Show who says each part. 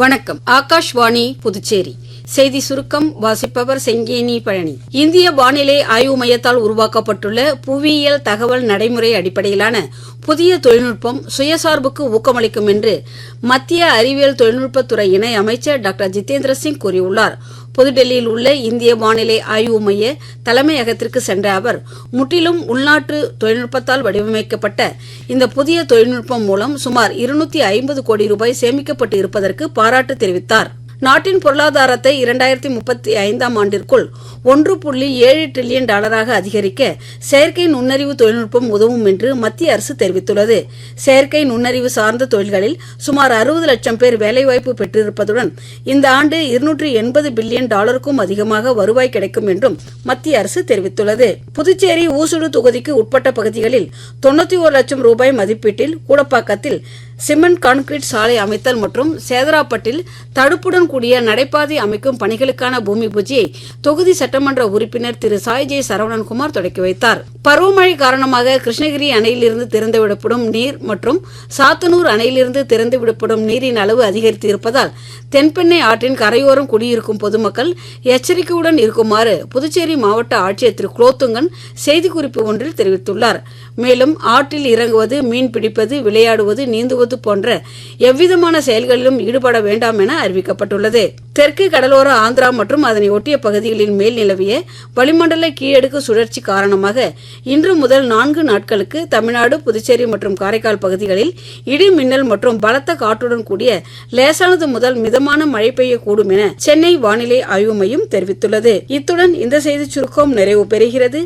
Speaker 1: வணக்கம். ஆகாஷ்வாணி புதுச்சேரி செய்தி சுருக்கம் வாசிப்பவர் செங்கேனி பழனி. இந்திய வானிலை ஆய்வு மையத்தால் உருவாக்கப்பட்டுள்ள புவியியல் தகவல் நடைமுறை அடிப்படையிலான புதிய தொழில்நுட்பம் சுயசார்புக்கு ஊக்கமளிக்கும் என்று மத்திய அறிவியல் தொழில்நுட்பத்துறை இணை அமைச்சர் டாக்டர் ஜிதேந்திர சிங் கூறியுள்ளார். புதுடெல்லியில் உள்ள இந்திய வானிலை ஆய்வு மைய தலைமையகத்திற்கு சென்ற அவர் முற்றிலும் உள்நாட்டு தொழில்நுட்பத்தால் வடிவமைக்கப்பட்ட இந்த புதிய தொழில்நுட்பம் மூலம் சுமார் 250 கோடி ரூபாய் சேமிக்கப்பட்டு இருப்பதற்கு பாராட்டு தெரிவித்தார். நாட்டின் பொருளாதாரத்தை 2035ஆம் ஆண்டிற்குள் 1.7 டிரில்லியன் டாலராக அதிகரிக்க செயற்கை நுண்ணறிவு தொழில்நுட்பம் உதவும் என்று மத்திய அரசு தெரிவித்துள்ளது. செயற்கை நுண்ணறிவு சார்ந்த தொழில்களில் சுமார் 60 லட்சம் பேர் வேலைவாய்ப்பு பெற்றிருப்பதுடன் இந்த ஆண்டு 280 பில்லியன் டாலருக்கும் அதிகமாக வருவாய் கிடைக்கும் என்றும் மத்திய அரசு தெரிவித்துள்ளது. புதுச்சேரி ஊசுடு தொகுதிக்கு உட்பட்ட பகுதிகளில் 91 லட்சம் ரூபாய் மதிப்பீட்டில் கூடப்பாக்கத்தில் சிமெண்ட் கான்கிரீட் சாலை அமைத்தல் மற்றும் சேதராப்பட்டில் தடுப்புடன் கூடிய நடைபாதை அமைக்கும் பணிகளுக்கான பூமி பூஜையை தொகுதி சட்டமன்ற உறுப்பினர் திரு சாய்ஜெய் சரவணன்குமார் தொடக்கி வைத்தார். பருவமழை காரணமாக கிருஷ்ணகிரி அணையிலிருந்து திறந்துவிடப்படும் நீர் மற்றும் சாத்தனூர் அணையிலிருந்து திறந்துவிடப்படும் நீரின் அளவு அதிகரித்து இருப்பதால் தென்பெண்ணை ஆற்றின் கரையோரம் குடியிருக்கும் பொதுமக்கள் எச்சரிக்கையுடன் இருக்குமாறு புதுச்சேரி மாவட்ட ஆட்சியர் திரு குலோத்துங்கன் செய்திக்குறிப்பு ஒன்றில் தெரிவித்துள்ளார். மேலும் ஆற்றில் இறங்குவது, மீன் பிடிப்பது, விளையாடுவது, நீந்துவது போன்ற எவ்விதமான செயல்களிலும் ஈடுபட வேண்டாம் என அறிவிக்கப்பட்டுள்ளது. தெற்கு கடலோர ஆந்திரா மற்றும் அதனை ஒட்டிய பகுதிகளின் மேல் நிலவிய வளிமண்டல கீழடுக்கு சுழற்சி காரணமாக இன்று முதல் 4 நாட்களுக்கு தமிழ்நாடு, புதுச்சேரி மற்றும் காரைக்கால் பகுதிகளில் இடி மின்னல் மற்றும் பலத்த காற்றுடன் கூடிய லேசானது முதல் மிதமான மழை பெய்யக்கூடும் என சென்னை வானிலை ஆய்வு மையம் தெரிவித்துள்ளது. இத்துடன் இந்த செய்திச் சுருக்கம் நிறைவு பெறுகிறது.